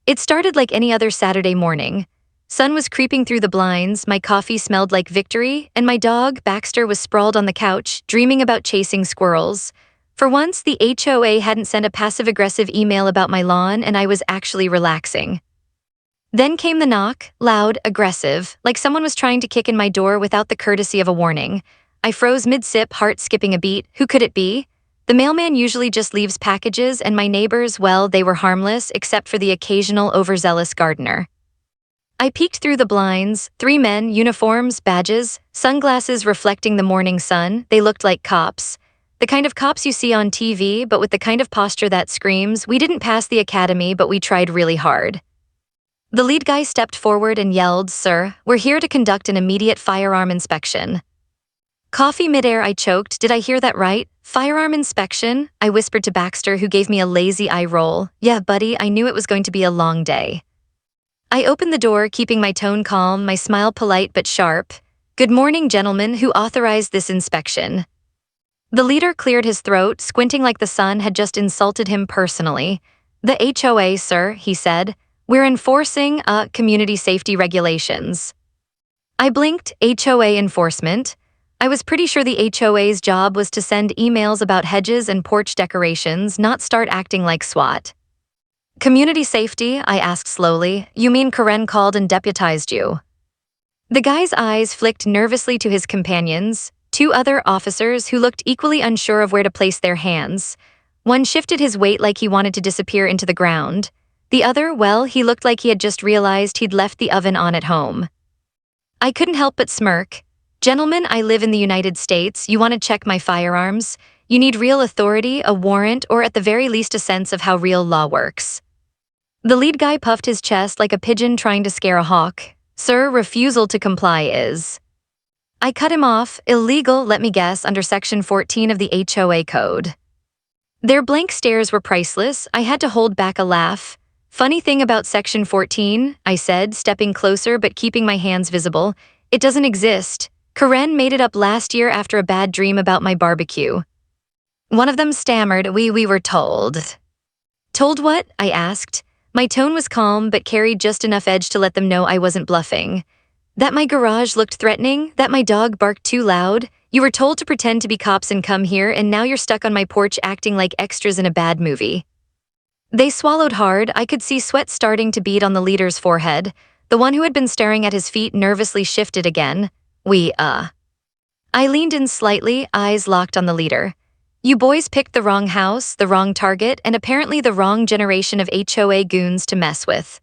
It started like any other Saturday morning. Sun was creeping through the blinds, my coffee smelled like victory, and my dog, Baxter, was sprawled on the couch, dreaming about chasing squirrels. For once, the HOA hadn't sent a passive-aggressive email about my lawn, and I was actually relaxing. Then came the knock, loud, aggressive, like someone was trying to kick in my door without the courtesy of a warning. I froze mid-sip, heart skipping a beat. Who could it be? The mailman usually just leaves packages, and my neighbors, well, they were harmless, except for the occasional overzealous gardener. I peeked through the blinds, 3 men, uniforms, badges, sunglasses reflecting the morning sun. They looked like cops. The kind of cops you see on TV, but with the kind of posture that screams, we didn't pass the academy, but we tried really hard. The lead guy stepped forward and yelled, "Sir, we're here to conduct an immediate firearm inspection." Coffee midair, I choked. Did I hear that right? Firearm inspection? I whispered to Baxter, who gave me a lazy eye roll. Yeah, buddy, I knew it was going to be a long day. I opened the door, keeping my tone calm, my smile polite but sharp. "Good morning, gentlemen. Who authorized this inspection?" The leader cleared his throat, squinting like the sun had just insulted him personally. "The HOA, sir," he said. "We're enforcing, community safety regulations." I blinked. HOA enforcement? I was pretty sure the HOA's job was to send emails about hedges and porch decorations, not start acting like SWAT. "Community safety?" I asked slowly. "You mean Karen called and deputized you?" The guy's eyes flicked nervously to his companions, 2 other officers who looked equally unsure of where to place their hands. One shifted his weight like he wanted to disappear into the ground. The other, well, he looked like he had just realized he'd left the oven on at home. I couldn't help but smirk. "Gentlemen, I live in the United States. You want to check my firearms? You need real authority, a warrant, or at the very least a sense of how real law works." The lead guy puffed his chest like a pigeon trying to scare a hawk. "Sir, refusal to comply is..." I cut him off. "Illegal, let me guess, under Section 14 of the HOA Code." Their blank stares were priceless. I had to hold back a laugh. "Funny thing about Section 14, I said, stepping closer but keeping my hands visible. "It doesn't exist. Karen made it up last year after a bad dream about my barbecue." One of them stammered, we were told." "Told what?" I asked. My tone was calm but carried just enough edge to let them know I wasn't bluffing. "That my garage looked threatening? That my dog barked too loud? You were told to pretend to be cops and come here, and now you're stuck on my porch acting like extras in a bad movie." They swallowed hard. I could see sweat starting to bead on the leader's forehead. The one who had been staring at his feet nervously shifted again. I leaned in slightly, eyes locked on the leader. "You boys picked the wrong house, the wrong target, and apparently the wrong generation of HOA goons to mess with."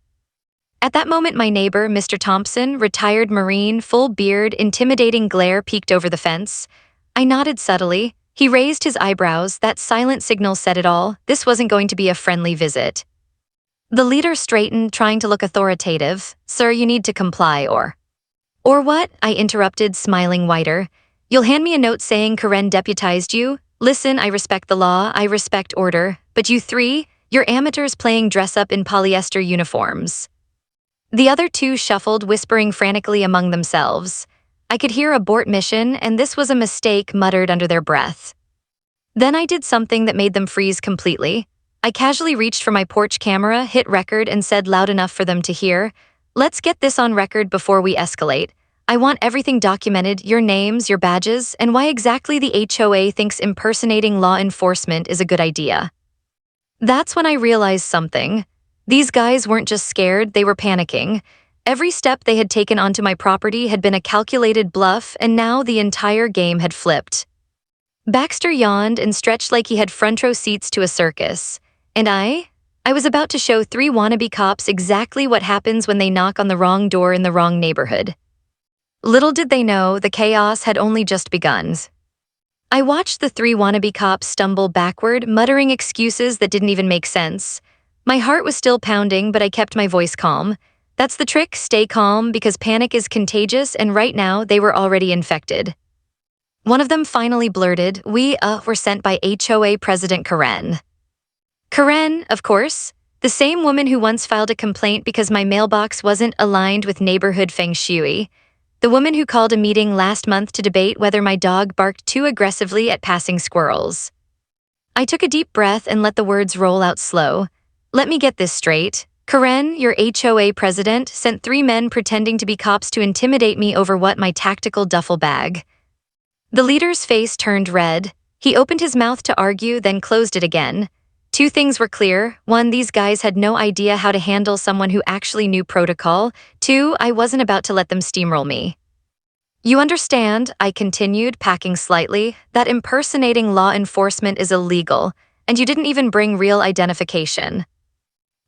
At that moment, my neighbor, Mr. Thompson, retired Marine, full beard, intimidating glare peeked over the fence. I nodded subtly. He raised his eyebrows. That silent signal said it all. This wasn't going to be a friendly visit. The leader straightened, trying to look authoritative. "Sir, you need to comply or..." "Or what?" I interrupted, smiling wider. "You'll hand me a note saying Karen deputized you? Listen, I respect the law, I respect order, but you 3, you're amateurs playing dress-up in polyester uniforms." The other 2 shuffled, whispering frantically among themselves. I could hear "abort mission," and "this was a mistake," muttered under their breath. Then I did something that made them freeze completely. I casually reached for my porch camera, hit record, and said loud enough for them to hear, "Let's get this on record before we escalate. I want everything documented, your names, your badges, and why exactly the HOA thinks impersonating law enforcement is a good idea." That's when I realized something. These guys weren't just scared, they were panicking. Every step they had taken onto my property had been a calculated bluff, and now the entire game had flipped. Baxter yawned and stretched like he had front-row seats to a circus. And I was about to show 3 wannabe cops exactly what happens when they knock on the wrong door in the wrong neighborhood. Little did they know, the chaos had only just begun. I watched the 3 wannabe cops stumble backward, muttering excuses that didn't even make sense. My heart was still pounding, but I kept my voice calm. That's the trick, stay calm, because panic is contagious, and right now they were already infected. One of them finally blurted, "We, were sent by HOA President Karen." Karen, of course. The same woman who once filed a complaint because my mailbox wasn't aligned with neighborhood feng shui. The woman who called a meeting last month to debate whether my dog barked too aggressively at passing squirrels. I took a deep breath and let the words roll out slow. Let me get this straight. Karen, your HOA president, sent 3 men pretending to be cops to intimidate me over what my tactical duffel bag. The leader's face turned red. He opened his mouth to argue, then closed it again. 2 things were clear. 1, these guys had no idea how to handle someone who actually knew protocol. 2, I wasn't about to let them steamroll me. You understand, I continued, packing slightly, that impersonating law enforcement is illegal, and you didn't even bring real identification.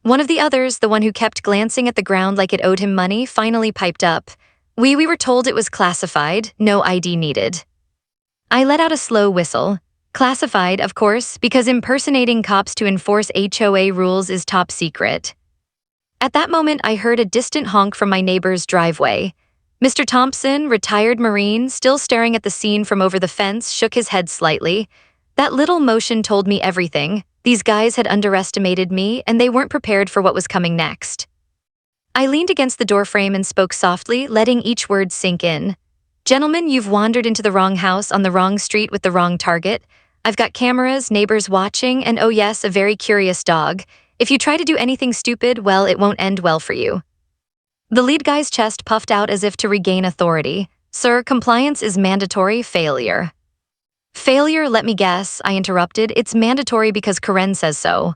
One of the others, the one who kept glancing at the ground like it owed him money, finally piped up. We were told it was classified, no ID needed. I let out a slow whistle. Classified, of course, because impersonating cops to enforce HOA rules is top secret. At that moment, I heard a distant honk from my neighbor's driveway. Mr. Thompson, retired Marine, still staring at the scene from over the fence, shook his head slightly. That little motion told me everything. These guys had underestimated me, and they weren't prepared for what was coming next. I leaned against the doorframe and spoke softly, letting each word sink in. Gentlemen, you've wandered into the wrong house on the wrong street with the wrong target. I've got cameras, neighbors watching, and oh yes, a very curious dog. If you try to do anything stupid, well, it won't end well for you. The lead guy's chest puffed out as if to regain authority. Sir, compliance is mandatory, failure. Failure, let me guess, I interrupted. It's mandatory because Karen says so.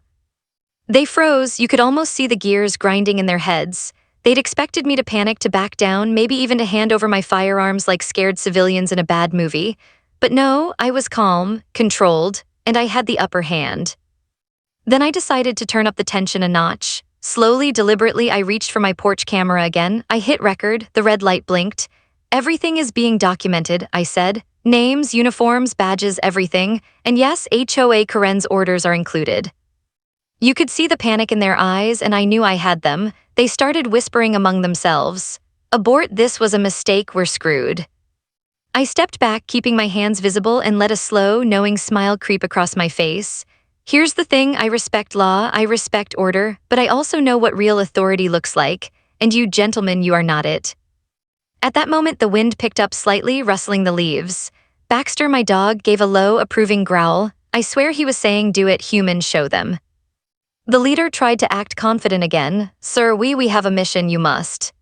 They froze. You could almost see the gears grinding in their heads. They'd expected me to panic, to back down, maybe even to hand over my firearms like scared civilians in a bad movie. But no, I was calm, controlled, and I had the upper hand. Then I decided to turn up the tension a notch. Slowly, deliberately, I reached for my porch camera again. I hit record, the red light blinked. Everything is being documented, I said. Names, uniforms, badges, everything. And yes, HOA Karen's orders are included. You could see the panic in their eyes, and I knew I had them. They started whispering among themselves. Abort, this was a mistake, we're screwed. I stepped back, keeping my hands visible, and let a slow, knowing smile creep across my face. Here's the thing, I respect law, I respect order, but I also know what real authority looks like, and you gentlemen, you are not it. At that moment, the wind picked up slightly, rustling the leaves. Baxter, my dog, gave a low, approving growl. I swear he was saying, do it, humans, show them. The leader tried to act confident again. Sir, we have a mission, you must.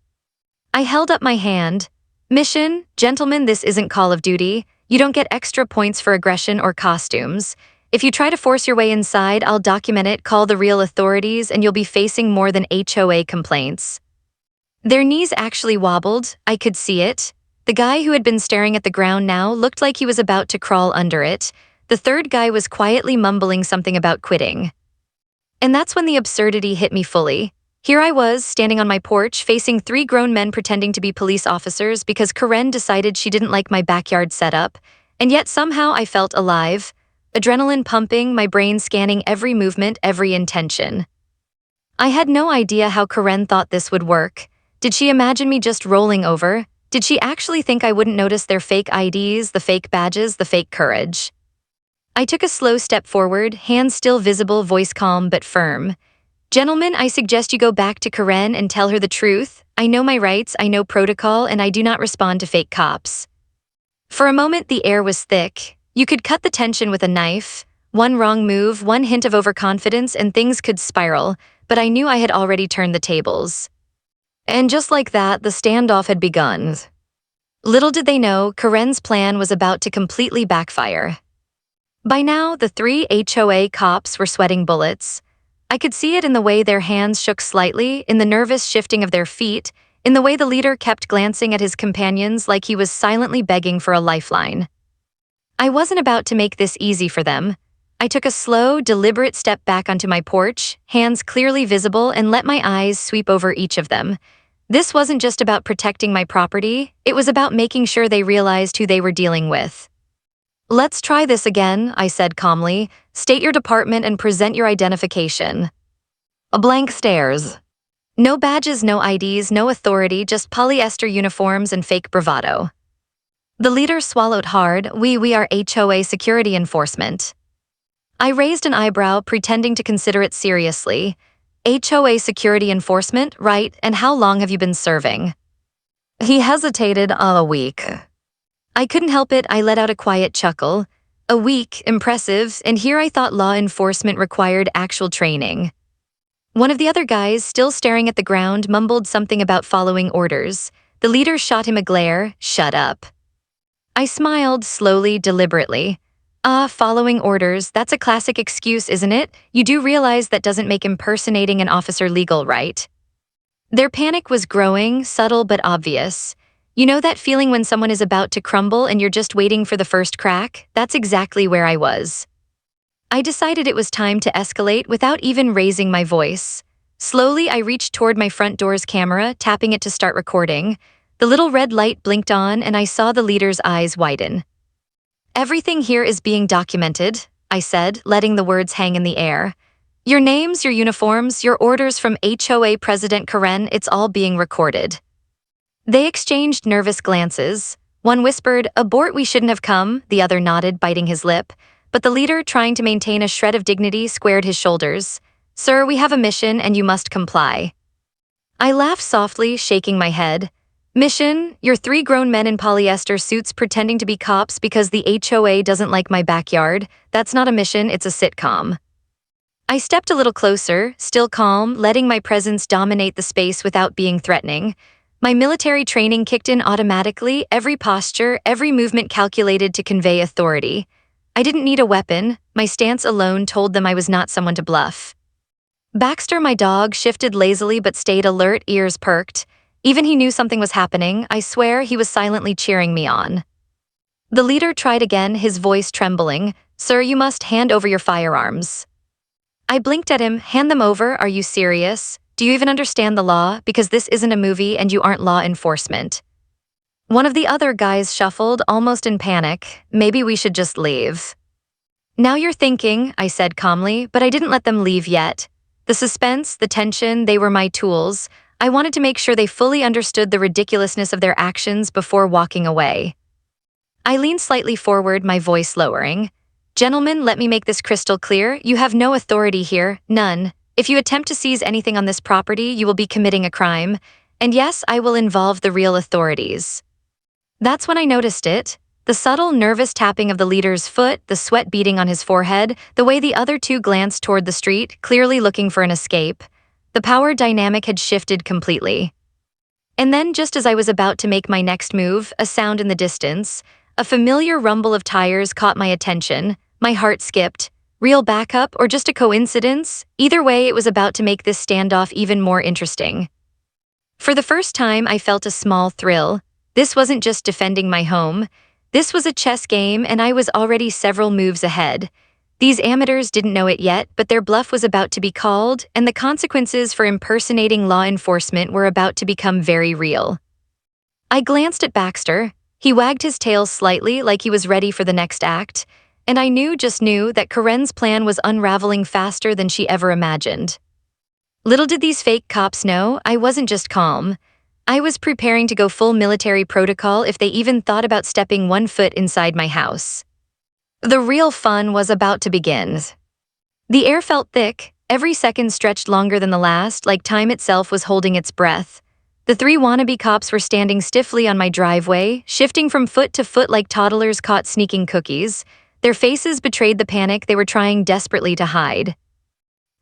I held up my hand. Mission? Gentlemen, this isn't Call of Duty. You don't get extra points for aggression or costumes. If you try to force your way inside, I'll document it, call the real authorities, and you'll be facing more than HOA complaints. Their knees actually wobbled. I could see it. The guy who had been staring at the ground now looked like he was about to crawl under it. The third guy was quietly mumbling something about quitting. And that's when the absurdity hit me fully. Here I was, standing on my porch, facing 3 grown men pretending to be police officers because Karen decided she didn't like my backyard setup, and yet somehow I felt alive. Adrenaline pumping, my brain scanning every movement, every intention. I had no idea how Karen thought this would work. Did she imagine me just rolling over? Did she actually think I wouldn't notice their fake IDs, the fake badges, the fake courage? I took a slow step forward, hands still visible, voice calm but firm. Gentlemen, I suggest you go back to Karen and tell her the truth. I know my rights, I know protocol, and I do not respond to fake cops. For a moment, the air was thick. You could cut the tension with a knife. One wrong move, one hint of overconfidence, and things could spiral, but I knew I had already turned the tables. And just like that, the standoff had begun. Little did they know, Karen's plan was about to completely backfire. By now, the 3 HOA cops were sweating bullets. I could see it in the way their hands shook slightly, in the nervous shifting of their feet, in the way the leader kept glancing at his companions like he was silently begging for a lifeline. I wasn't about to make this easy for them. I took a slow, deliberate step back onto my porch, hands clearly visible, and let my eyes sweep over each of them. This wasn't just about protecting my property, it was about making sure they realized who they were dealing with. Let's try this again, I said calmly. State your department and present your identification. A blank stares. No badges, no IDs, no authority, just polyester uniforms and fake bravado. The leader swallowed hard. We are HOA security enforcement. I raised an eyebrow, pretending to consider it seriously. HOA security enforcement, right, and how long have you been serving? He hesitated. A week. I couldn't help it, I let out a quiet chuckle. A week, impressive, and here I thought law enforcement required actual training. One of the other guys, still staring at the ground, mumbled something about following orders. The leader shot him a glare. Shut up. I smiled, slowly, deliberately. Following orders, that's a classic excuse, isn't it? You do realize that doesn't make impersonating an officer legal, right? Their panic was growing, subtle but obvious. You know that feeling when someone is about to crumble and you're just waiting for the first crack? That's exactly where I was. I decided it was time to escalate without even raising my voice. Slowly, I reached toward my front door's camera, tapping it to start recording. The little red light blinked on, and I saw the leader's eyes widen. "Everything here is being documented," I said, letting the words hang in the air. "Your names, your uniforms, your orders from HOA President Karen, it's all being recorded." They exchanged nervous glances. One whispered, "Abort, we shouldn't have come," the other nodded, biting his lip. But the leader, trying to maintain a shred of dignity, squared his shoulders. "Sir, we have a mission and you must comply." I laughed softly, shaking my head. "Mission? You're three grown men in polyester suits pretending to be cops because the HOA doesn't like my backyard. That's not a mission, it's a sitcom." I stepped a little closer, still calm, letting my presence dominate the space without being threatening. My military training kicked in automatically, every posture, every movement calculated to convey authority. I didn't need a weapon. My stance alone told them I was not someone to bluff. Baxter, my dog, shifted lazily but stayed alert, ears perked. Even he knew something was happening. I swear he was silently cheering me on. The leader tried again, his voice trembling. "Sir, you must hand over your firearms." I blinked at him. "Hand them over? Are you serious? Do you even understand the law? Because this isn't a movie and you aren't law enforcement." One of the other guys shuffled, almost in panic. "Maybe we should just leave." "Now you're thinking," I said calmly, but I didn't let them leave yet. The suspense, the tension, they were my tools. I wanted to make sure they fully understood the ridiculousness of their actions before walking away. I leaned slightly forward, my voice lowering. "Gentlemen, let me make this crystal clear. You have no authority here, none. If you attempt to seize anything on this property, you will be committing a crime. And yes, I will involve the real authorities." That's when I noticed it. The subtle, nervous tapping of the leader's foot, the sweat beading on his forehead, the way the other two glanced toward the street, clearly looking for an escape. The power dynamic had shifted completely. And then, just as I was about to make my next move, a sound in the distance, a familiar rumble of tires caught my attention. My heart skipped. Real backup or just a coincidence? Either way, it was about to make this standoff even more interesting. For the first time, I felt a small thrill. This wasn't just defending my home. This was a chess game, and I was already several moves ahead. These amateurs didn't know it yet, but their bluff was about to be called, and the consequences for impersonating law enforcement were about to become very real. I glanced at Baxter. He wagged his tail slightly, like he was ready for the next act, and I just knew that Karen's plan was unraveling faster than she ever imagined. Little did these fake cops know, I wasn't just calm. I was preparing to go full military protocol if they even thought about stepping one foot inside my house. The real fun was about to begin. The air felt thick, every second stretched longer than the last, like time itself was holding its breath. The three wannabe cops were standing stiffly on my driveway, shifting from foot to foot like toddlers caught sneaking cookies. Their faces betrayed the panic they were trying desperately to hide.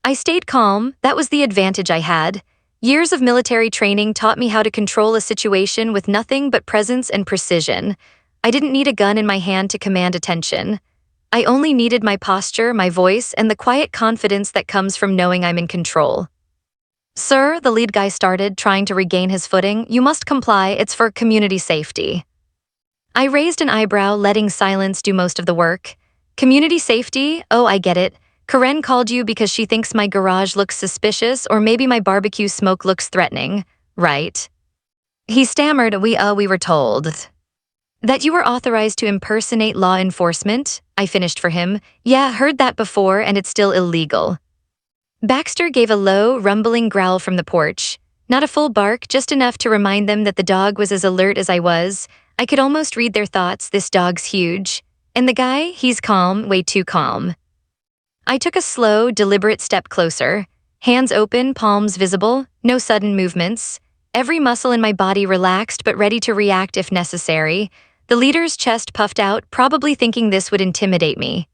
I stayed calm. That was the advantage I had. Years of military training taught me how to control a situation with nothing but presence and precision. I didn't need a gun in my hand to command attention. I only needed my posture, my voice, and the quiet confidence that comes from knowing I'm in control. "Sir," the lead guy started, trying to regain his footing, "you must comply, it's for community safety." I raised an eyebrow, letting silence do most of the work. "Community safety? Oh, I get it. Karen called you because she thinks my garage looks suspicious, or maybe my barbecue smoke looks threatening, right?" He stammered, we were told that you were authorized to impersonate law enforcement." I finished for him. "Yeah, heard that before, and it's still illegal." Baxter gave a low, rumbling growl from the porch. Not a full bark, just enough to remind them that the dog was as alert as I was. I could almost read their thoughts, this dog's huge. And the guy, he's calm, way too calm. I took a slow, deliberate step closer. Hands open, palms visible, no sudden movements. Every muscle in my body relaxed but ready to react if necessary. The leader's chest puffed out, probably thinking this would intimidate me.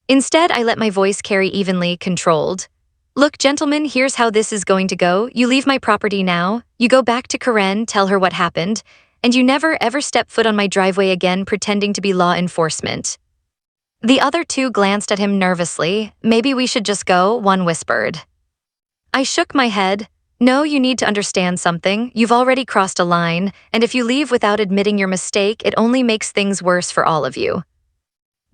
Instead, I let my voice carry evenly, controlled. Look, gentlemen, here's how this is going to go. You leave my property now, you go back to Karen, tell her what happened, and you never ever step foot on my driveway again pretending to be law enforcement. The other two glanced at him nervously. Maybe we should just go, one whispered. I shook my head. No, you need to understand something. You've already crossed a line, and if you leave without admitting your mistake, it only makes things worse for all of you.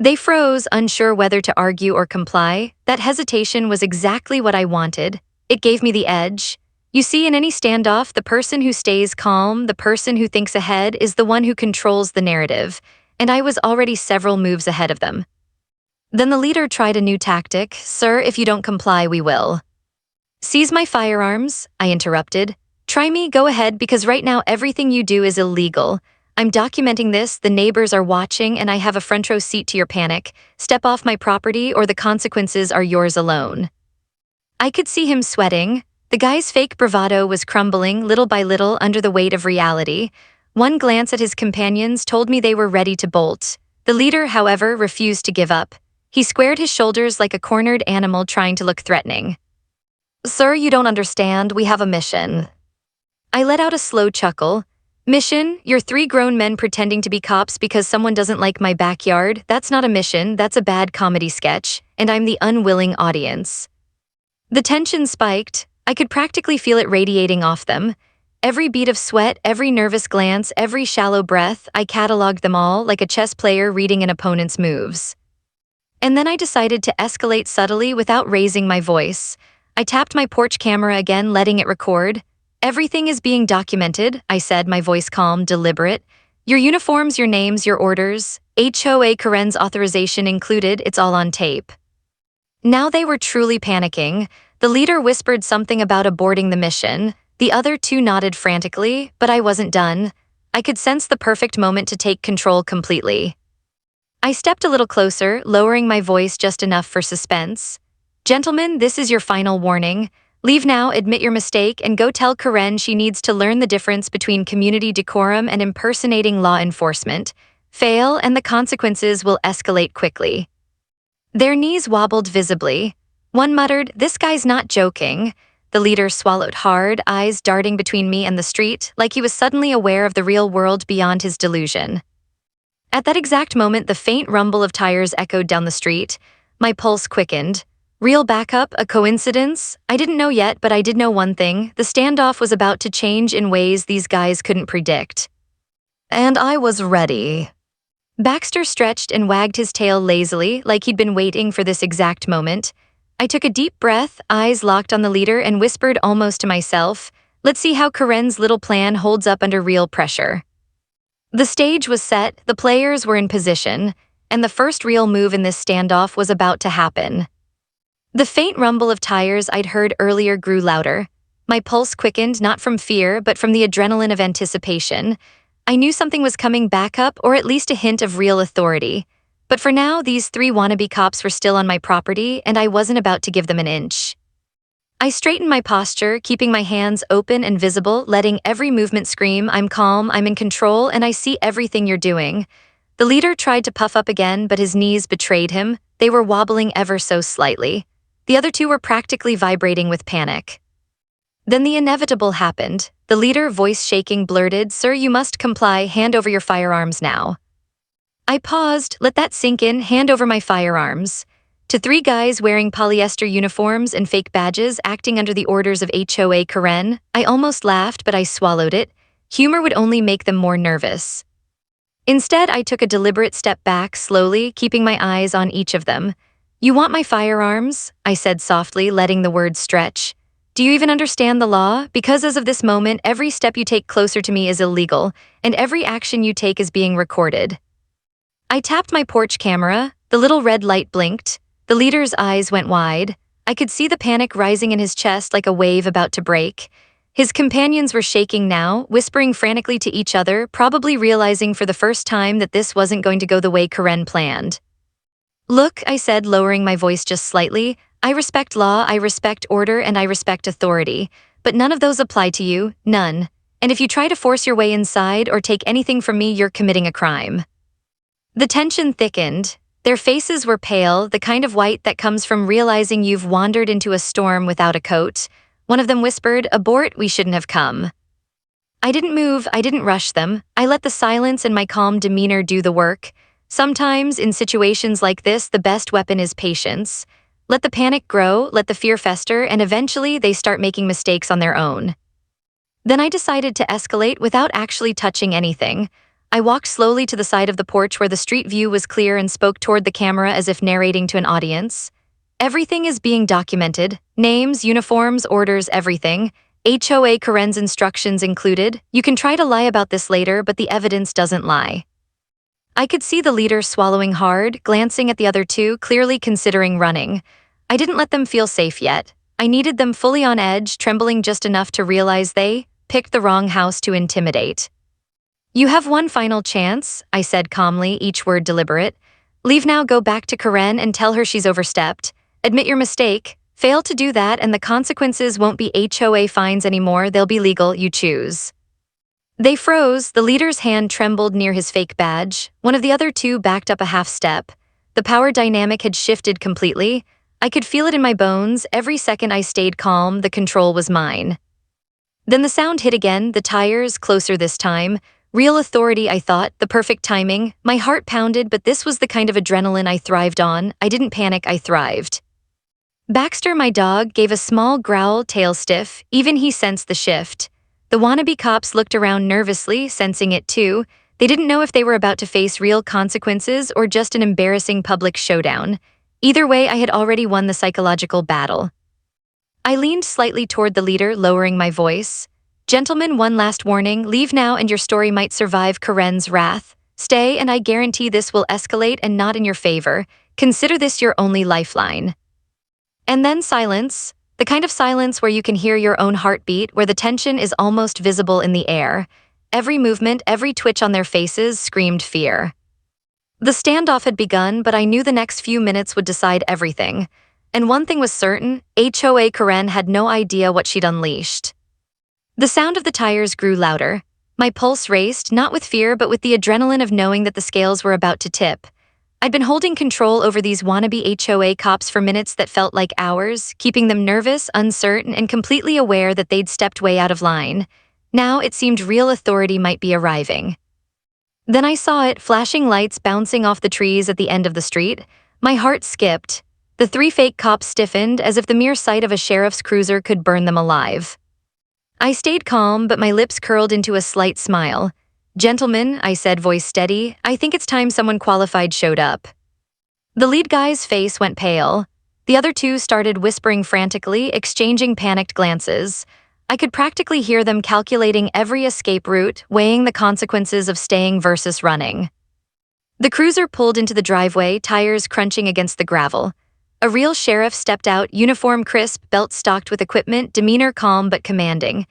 They froze, unsure whether to argue or comply. That hesitation was exactly what I wanted. It gave me the edge. You see, in any standoff, the person who stays calm, the person who thinks ahead, is the one who controls the narrative, and I was already several moves ahead of them. Then the leader tried a new tactic. Sir, if you don't comply, we will. Seize my firearms, I interrupted. Try me, go ahead, because right now everything you do is illegal. I'm documenting this, the neighbors are watching, and I have a front row seat to your panic. Step off my property or the consequences are yours alone. I could see him sweating. The guy's fake bravado was crumbling little by little under the weight of reality. One glance at his companions told me they were ready to bolt. The leader, however, refused to give up. He squared his shoulders like a cornered animal trying to look threatening. Sir, you don't understand. We have a mission. I let out a slow chuckle. Mission? You're three grown men pretending to be cops because someone doesn't like my backyard? That's not a mission, that's a bad comedy sketch, and I'm the unwilling audience. The tension spiked. I could practically feel it radiating off them. Every bead of sweat, every nervous glance, every shallow breath, I cataloged them all like a chess player reading an opponent's moves. And then I decided to escalate subtly without raising my voice. I tapped my porch camera again, letting it record. Everything is being documented, I said, my voice calm, deliberate. Your uniforms, your names, your orders, HOA Karen's authorization included, it's all on tape. Now they were truly panicking. The leader whispered something about aborting the mission. The other two nodded frantically, but I wasn't done. I could sense the perfect moment to take control completely. I stepped a little closer, lowering my voice just enough for suspense. Gentlemen, this is your final warning. Leave now, admit your mistake, and go tell Karen she needs to learn the difference between community decorum and impersonating law enforcement. Fail, and the consequences will escalate quickly. Their knees wobbled visibly. One muttered, "This guy's not joking." The leader swallowed hard, eyes darting between me and the street, like he was suddenly aware of the real world beyond his delusion. At that exact moment, the faint rumble of tires echoed down the street. My pulse quickened. Real backup, a coincidence? I didn't know yet, but I did know one thing. The standoff was about to change in ways these guys couldn't predict. And I was ready. Baxter stretched and wagged his tail lazily, like he'd been waiting for this exact moment. I took a deep breath, eyes locked on the leader, and whispered almost to myself, let's see how Karen's little plan holds up under real pressure. The stage was set, the players were in position, and the first real move in this standoff was about to happen. The faint rumble of tires I'd heard earlier grew louder. My pulse quickened, not from fear, but from the adrenaline of anticipation. I knew something was coming back up, or at least a hint of real authority. But for now, these three wannabe cops were still on my property, and I wasn't about to give them an inch. I straightened my posture, keeping my hands open and visible, letting every movement scream, I'm calm, I'm in control, and I see everything you're doing. The leader tried to puff up again, but his knees betrayed him. They were wobbling ever so slightly. The other two were practically vibrating with panic. Then the inevitable happened. The leader, voice shaking, blurted, "Sir, you must comply, hand over your firearms now." I paused, let that sink in, hand over my firearms. To three guys wearing polyester uniforms and fake badges acting under the orders of HOA Karen, I almost laughed, but I swallowed it. Humor would only make them more nervous. Instead, I took a deliberate step back, slowly, keeping my eyes on each of them. "You want my firearms?" I said softly, letting the words stretch. "Do you even understand the law? Because as of this moment, every step you take closer to me is illegal, and every action you take is being recorded." I tapped my porch camera. The little red light blinked. The leader's eyes went wide. I could see the panic rising in his chest like a wave about to break. His companions were shaking now, whispering frantically to each other, probably realizing for the first time that this wasn't going to go the way Karen planned. "Look," I said, lowering my voice just slightly, "I respect law, I respect order, and I respect authority. But none of those apply to you, none. And if you try to force your way inside or take anything from me, you're committing a crime." The tension thickened. Their faces were pale, the kind of white that comes from realizing you've wandered into a storm without a coat. One of them whispered, "Abort, we shouldn't have come." I didn't move, I didn't rush them. I let the silence and my calm demeanor do the work. Sometimes, in situations like this, the best weapon is patience. Let the panic grow, let the fear fester, and eventually they start making mistakes on their own. Then I decided to escalate without actually touching anything. I walked slowly to the side of the porch where the street view was clear and spoke toward the camera as if narrating to an audience. Everything is being documented. Names, uniforms, orders, everything. HOA Karen's instructions included. You can try to lie about this later, but the evidence doesn't lie. I could see the leader swallowing hard, glancing at the other two, clearly considering running. I didn't let them feel safe yet. I needed them fully on edge, trembling just enough to realize they picked the wrong house to intimidate. "You have one final chance," I said calmly, each word deliberate. "Leave now, go back to Karen and tell her she's overstepped. Admit your mistake. Fail to do that and the consequences won't be HOA fines anymore, they'll be legal, you choose." They froze, the leader's hand trembled near his fake badge. One of the other two backed up a half step. The power dynamic had shifted completely. I could feel it in my bones. Every second I stayed calm, the control was mine. Then the sound hit again, the tires, closer this time. Real authority, I thought, the perfect timing. My heart pounded, but this was the kind of adrenaline I thrived on. I didn't panic, I thrived. Baxter, my dog, gave a small growl, tail stiff. Even he sensed the shift. The wannabe cops looked around nervously, sensing it too. They didn't know if they were about to face real consequences or just an embarrassing public showdown. Either way, I had already won the psychological battle. I leaned slightly toward the leader, lowering my voice. "Gentlemen, one last warning. Leave now and your story might survive Karen's wrath. Stay and I guarantee this will escalate and not in your favor. Consider this your only lifeline." And then silence. The kind of silence where you can hear your own heartbeat, where the tension is almost visible in the air. Every movement, every twitch on their faces screamed fear. The standoff had begun, but I knew the next few minutes would decide everything. And one thing was certain, HOA Karen had no idea what she'd unleashed. The sound of the tires grew louder. My pulse raced, not with fear but with the adrenaline of knowing that the scales were about to tip. I'd been holding control over these wannabe HOA cops for minutes that felt like hours, keeping them nervous, uncertain, and completely aware that they'd stepped way out of line. Now it seemed real authority might be arriving. Then I saw it, flashing lights bouncing off the trees at the end of the street. My heart skipped. The three fake cops stiffened, as if the mere sight of a sheriff's cruiser could burn them alive. I stayed calm, but my lips curled into a slight smile. "Gentlemen," I said, voice steady, "I think it's time someone qualified showed up." The lead guy's face went pale. The other two started whispering frantically, exchanging panicked glances. I could practically hear them calculating every escape route, weighing the consequences of staying versus running. The cruiser pulled into the driveway, tires crunching against the gravel. A real sheriff stepped out, uniform crisp, belt stocked with equipment, demeanor calm but commanding.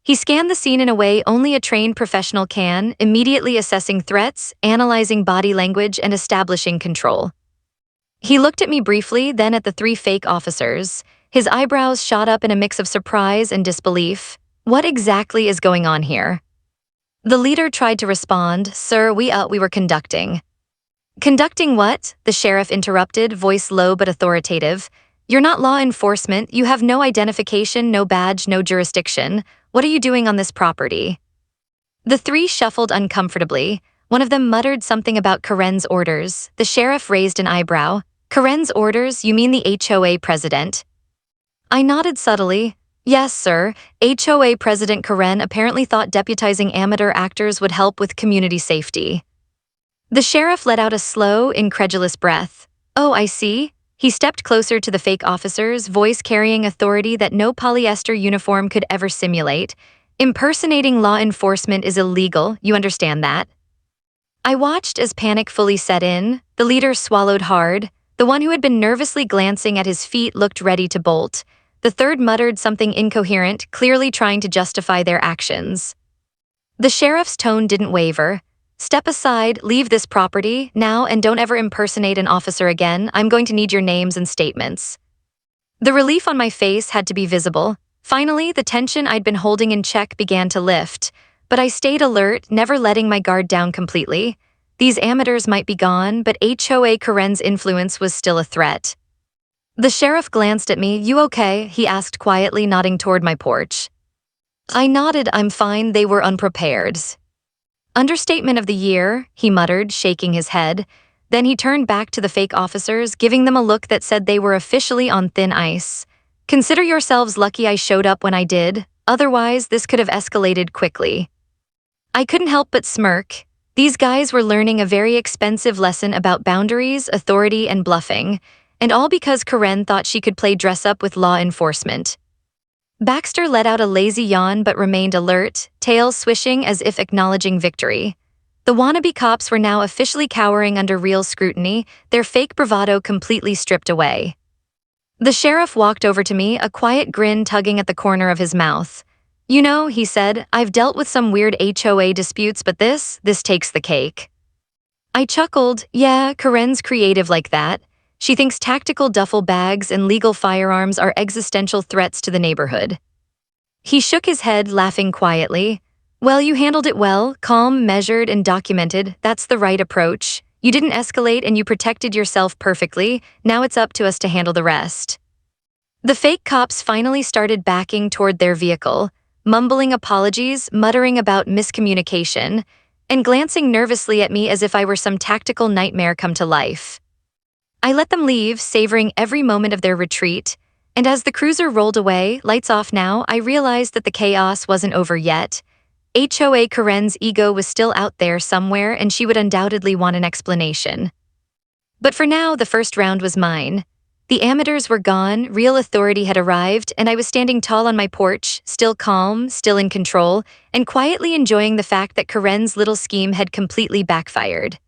He scanned the scene in a way only a trained professional can, immediately assessing threats, analyzing body language, and establishing control. He looked at me briefly, then at the three fake officers. His eyebrows shot up in a mix of surprise and disbelief. "What exactly is going on here?" The leader tried to respond. "Sir, we were conducting." "Conducting what?" the sheriff interrupted, voice low but authoritative. "You're not law enforcement, you have no identification, no badge, no jurisdiction. What are you doing on this property?" The three shuffled uncomfortably. One of them muttered something about Karen's orders. The sheriff raised an eyebrow. "Karen's orders? You mean the HOA president?" I nodded subtly. "Yes, sir. HOA President Karen apparently thought deputizing amateur actors would help with community safety." The sheriff let out a slow, incredulous breath. "Oh, I see." He stepped closer to the fake officers, voice carrying authority that no polyester uniform could ever simulate. "Impersonating law enforcement is illegal, you understand that?" I watched as panic fully set in. The leader swallowed hard. The one who had been nervously glancing at his feet looked ready to bolt. The third muttered something incoherent, clearly trying to justify their actions. The sheriff's tone didn't waver. "Step aside, leave this property, now, and don't ever impersonate an officer again. I'm going to need your names and statements." The relief on my face had to be visible. Finally, the tension I'd been holding in check began to lift. But I stayed alert, never letting my guard down completely. These amateurs might be gone, but HOA Karen's influence was still a threat. The sheriff glanced at me. "You okay?" he asked quietly, nodding toward my porch. I nodded. "I'm fine." They were unprepared. "Understatement of the year," he muttered, shaking his head. Then he turned back to the fake officers, giving them a look that said they were officially on thin ice. "Consider yourselves lucky I showed up when I did. Otherwise, this could have escalated quickly." I couldn't help but smirk. These guys were learning a very expensive lesson about boundaries, authority, and bluffing, and all because Karen thought she could play dress-up with law enforcement. Baxter let out a lazy yawn but remained alert, tail swishing as if acknowledging victory. The wannabe cops were now officially cowering under real scrutiny, their fake bravado completely stripped away. The sheriff walked over to me, a quiet grin tugging at the corner of his mouth. "You know," he said, "I've dealt with some weird HOA disputes, but this takes the cake." I chuckled. "Yeah, Karen's creative like that. She thinks tactical duffel bags and legal firearms are existential threats to the neighborhood." He shook his head, laughing quietly. "Well, you handled it well, calm, measured, and documented. That's the right approach. You didn't escalate and you protected yourself perfectly. Now it's up to us to handle the rest." The fake cops finally started backing toward their vehicle, mumbling apologies, muttering about miscommunication, and glancing nervously at me as if I were some tactical nightmare come to life. I let them leave, savoring every moment of their retreat, and as the cruiser rolled away, lights off now, I realized that the chaos wasn't over yet. HOA Karen's ego was still out there somewhere, and she would undoubtedly want an explanation. But for now, the first round was mine. The amateurs were gone, real authority had arrived, and I was standing tall on my porch, still calm, still in control, and quietly enjoying the fact that Karen's little scheme had completely backfired.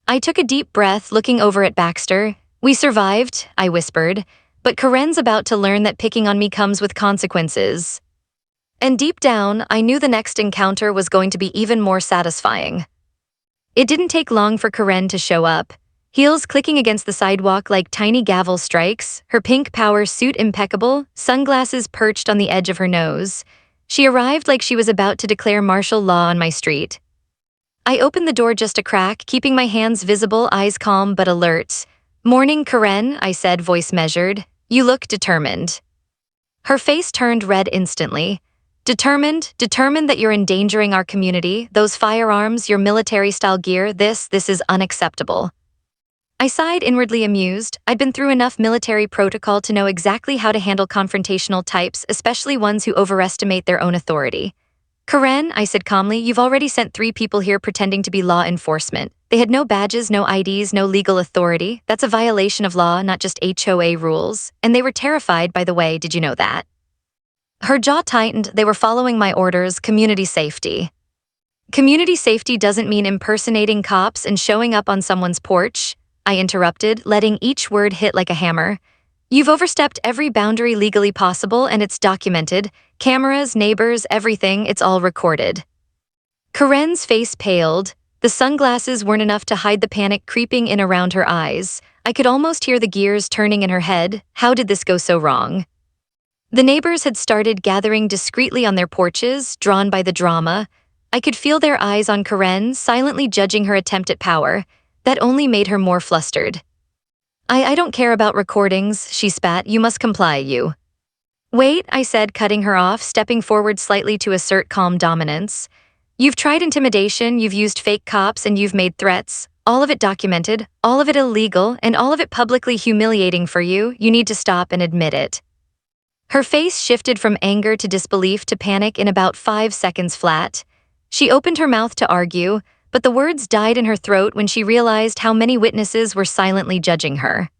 I took a deep breath, looking over at Baxter. "We survived," I whispered, "but Karen's about to learn that picking on me comes with consequences." And deep down, I knew the next encounter was going to be even more satisfying. It didn't take long for Karen to show up. Heels clicking against the sidewalk like tiny gavel strikes, her pink power suit impeccable, sunglasses perched on the edge of her nose. She arrived like she was about to declare martial law on my street. I opened the door just a crack, keeping my hands visible, eyes calm but alert. "Morning, Karen," I said, voice measured. "You look determined." Her face turned red instantly. Determined that you're endangering our community, those firearms, your military-style gear, this is unacceptable." I sighed, inwardly amused. I'd been through enough military protocol to know exactly how to handle confrontational types, especially ones who overestimate their own authority. "Karen," I said calmly, "you've already sent 3 people here pretending to be law enforcement. They had no badges, no IDs, no legal authority. That's a violation of law, not just HOA rules. And they were terrified, by the way, did you know that?" Her jaw tightened. "They were following my orders, community safety." "Community safety doesn't mean impersonating cops and showing up on someone's porch," I interrupted, letting each word hit like a hammer. "You've overstepped every boundary legally possible, and it's documented. Cameras, neighbors, everything, it's all recorded." Karen's face paled. The sunglasses weren't enough to hide the panic creeping in around her eyes. I could almost hear the gears turning in her head. How did this go so wrong? The neighbors had started gathering discreetly on their porches, drawn by the drama. I could feel their eyes on Karen, silently judging her attempt at power. That only made her more flustered. I don't care about recordings," she spat. "You must comply, you." "Wait," I said, cutting her off, stepping forward slightly to assert calm dominance. "You've tried intimidation, you've used fake cops, and you've made threats. All of it documented, all of it illegal, and all of it publicly humiliating for you. You need to stop and admit it." Her face shifted from anger to disbelief to panic in about 5 seconds flat. She opened her mouth to argue, but the words died in her throat when she realized how many witnesses were silently judging her.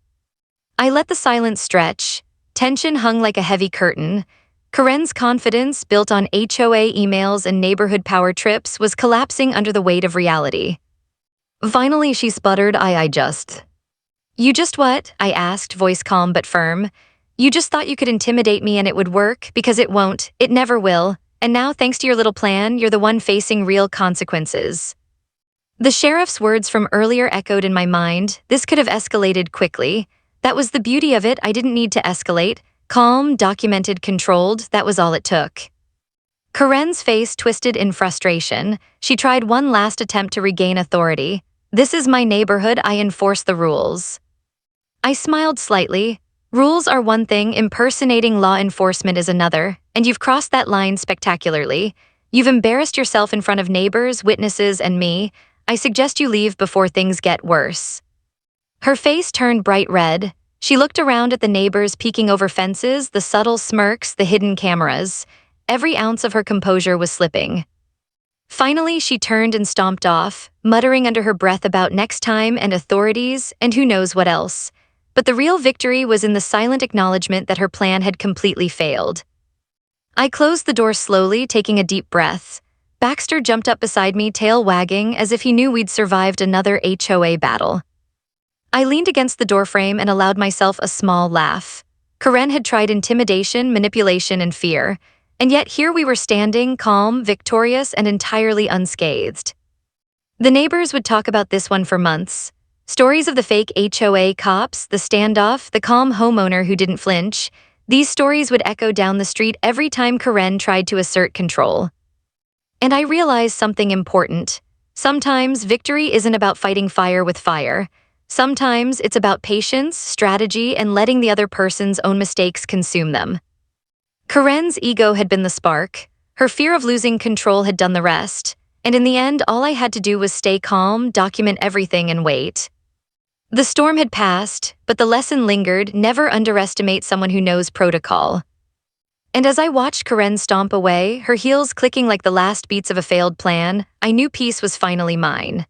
I let the silence stretch. Tension hung like a heavy curtain. Karen's confidence, built on HOA emails and neighborhood power trips, was collapsing under the weight of reality. Finally, she sputtered, I just... "You just what?" I asked, voice calm but firm. "You just thought you could intimidate me and it would work, because it won't, it never will, and now thanks to your little plan, you're the one facing real consequences." The sheriff's words from earlier echoed in my mind. This could have escalated quickly. That was the beauty of it. I didn't need to escalate. Calm, documented, controlled, that was all it took. Karen's face twisted in frustration. She tried one last attempt to regain authority. "This is my neighborhood, I enforce the rules." I smiled slightly. Rules are one thing, impersonating law enforcement is another, and you've crossed that line spectacularly. You've embarrassed yourself in front of neighbors, witnesses, and me. I suggest you leave before things get worse. Her face turned bright red. She looked around at the neighbors peeking over fences, the subtle smirks, the hidden cameras. Every ounce of her composure was slipping. Finally, she turned and stomped off, muttering under her breath about next time and authorities and who knows what else. But the real victory was in the silent acknowledgement that her plan had completely failed. I closed the door slowly, taking a deep breath. Baxter jumped up beside me, tail wagging, as if he knew we'd survived another HOA battle. I leaned against the doorframe and allowed myself a small laugh. Karen had tried intimidation, manipulation, and fear, and yet here we were standing, calm, victorious, and entirely unscathed. The neighbors would talk about this one for months. Stories of the fake HOA cops, the standoff, the calm homeowner who didn't flinch. These stories would echo down the street every time Karen tried to assert control. And I realized something important. Sometimes victory isn't about fighting fire with fire. Sometimes it's about patience, strategy, and letting the other person's own mistakes consume them. Karen's ego had been the spark. Her fear of losing control had done the rest. And in the end, all I had to do was stay calm, document everything, and wait. The storm had passed, but the lesson lingered: never underestimate someone who knows protocol. And as I watched Karen stomp away, her heels clicking like the last beats of a failed plan, I knew peace was finally mine.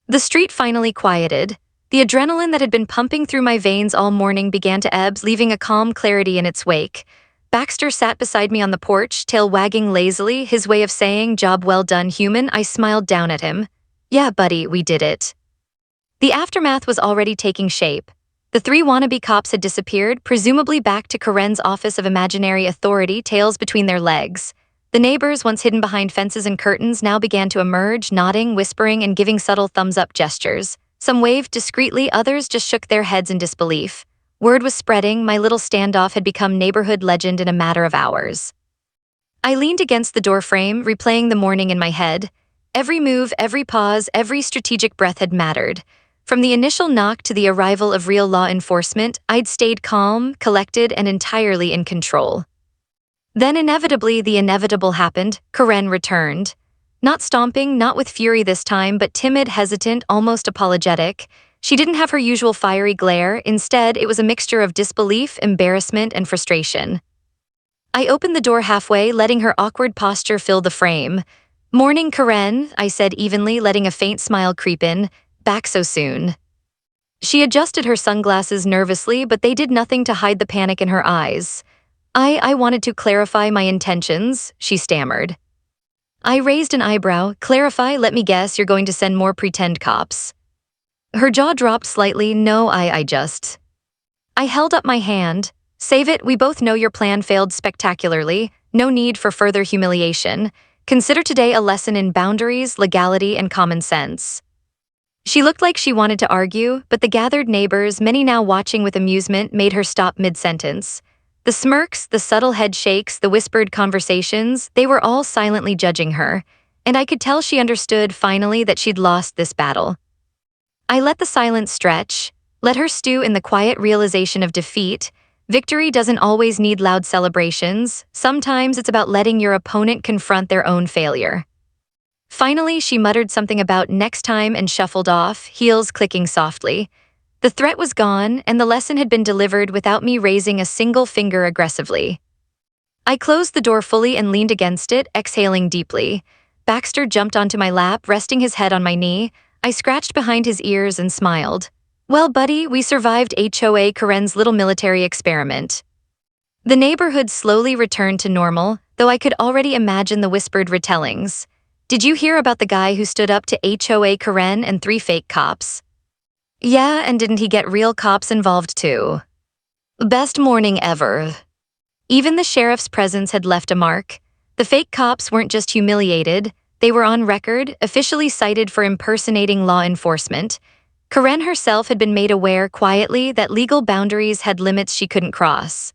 The street finally quieted. The adrenaline that had been pumping through my veins all morning began to ebb, leaving a calm clarity in its wake. Baxter sat beside me on the porch, tail wagging lazily, his way of saying, "Job well done, human." I smiled down at him. "Yeah, buddy, we did it." The aftermath was already taking shape. The 3 wannabe cops had disappeared, presumably back to Karen's office of imaginary authority, tails between their legs. The neighbors, once hidden behind fences and curtains, now began to emerge, nodding, whispering, and giving subtle thumbs-up gestures. Some waved discreetly, others just shook their heads in disbelief. Word was spreading. My little standoff had become neighborhood legend in a matter of hours. I leaned against the doorframe, replaying the morning in my head. Every move, every pause, every strategic breath had mattered. From the initial knock to the arrival of real law enforcement, I'd stayed calm, collected, and entirely in control. Then inevitably, the inevitable happened. Karen returned. Not stomping, not with fury this time, but timid, hesitant, almost apologetic. She didn't have her usual fiery glare. Instead, it was a mixture of disbelief, embarrassment, and frustration. I opened the door halfway, letting her awkward posture fill the frame. "Morning, Karen," I said evenly, letting a faint smile creep in. "Back so soon." She adjusted her sunglasses nervously, but they did nothing to hide the panic in her eyes. I wanted to clarify my intentions," she stammered. I raised an eyebrow. "Clarify? Let me guess, you're going to send more pretend cops." Her jaw dropped slightly. "No, I just..." I held up my hand. "Save it, we both know your plan failed spectacularly. No need for further humiliation. Consider today a lesson in boundaries, legality, and common sense." She looked like she wanted to argue, but the gathered neighbors, many now watching with amusement, made her stop mid-sentence. The smirks, the subtle head shakes, the whispered conversations, they were all silently judging her, and I could tell she understood finally that she'd lost this battle. I let the silence stretch, let her stew in the quiet realization of defeat. Victory doesn't always need loud celebrations. Sometimes it's about letting your opponent confront their own failure. Finally, she muttered something about next time and shuffled off, heels clicking softly. The threat was gone, and the lesson had been delivered without me raising a single finger aggressively. I closed the door fully and leaned against it, exhaling deeply. Baxter jumped onto my lap, resting his head on my knee. I scratched behind his ears and smiled. "Well, buddy, we survived HOA Karen's little military experiment." The neighborhood slowly returned to normal, though I could already imagine the whispered retellings. "Did you hear about the guy who stood up to HOA Karen and 3 fake cops?" "Yeah, and didn't he get real cops involved too?" "Best morning ever." Even the sheriff's presence had left a mark. The fake cops weren't just humiliated, they were on record, officially cited for impersonating law enforcement. Karen herself had been made aware quietly that legal boundaries had limits she couldn't cross.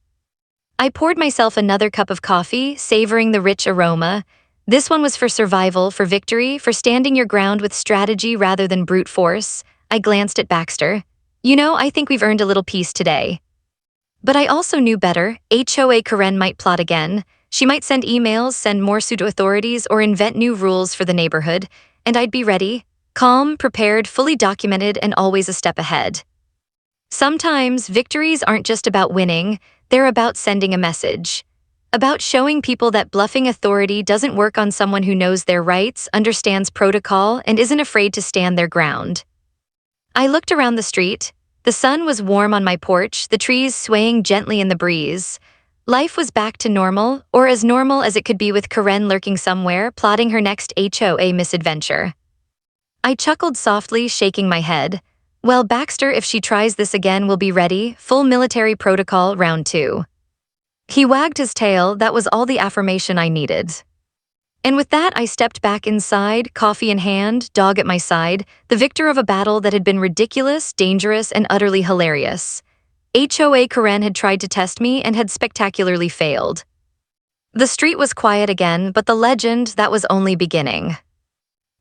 I poured myself another cup of coffee, savoring the rich aroma. This one was for survival, for victory, for standing your ground with strategy rather than brute force. I glanced at Baxter. You know, I think we've earned a little peace today. But I also knew better. HOA Karen might plot again. She might send emails, send more suit to authorities, or invent new rules for the neighborhood. And I'd be ready, calm, prepared, fully documented, and always a step ahead. Sometimes victories aren't just about winning, they're about sending a message. About showing people that bluffing authority doesn't work on someone who knows their rights, understands protocol, and isn't afraid to stand their ground. I looked around the street. The sun was warm on my porch, the trees swaying gently in the breeze. Life was back to normal, or as normal as it could be with Karen lurking somewhere, plotting her next HOA misadventure. I chuckled softly, shaking my head. Well, Baxter, if she tries this again, will be ready. Full military protocol, round 2. He wagged his tail. That was all the affirmation I needed. And with that, I stepped back inside, coffee in hand, dog at my side, the victor of a battle that had been ridiculous, dangerous, and utterly hilarious. HOA Karen had tried to test me and had spectacularly failed. The street was quiet again, but the legend, that was only beginning.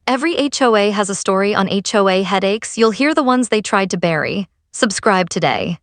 Every HOA has a story on HOA Headaches. You'll hear the ones they tried to bury. Subscribe today.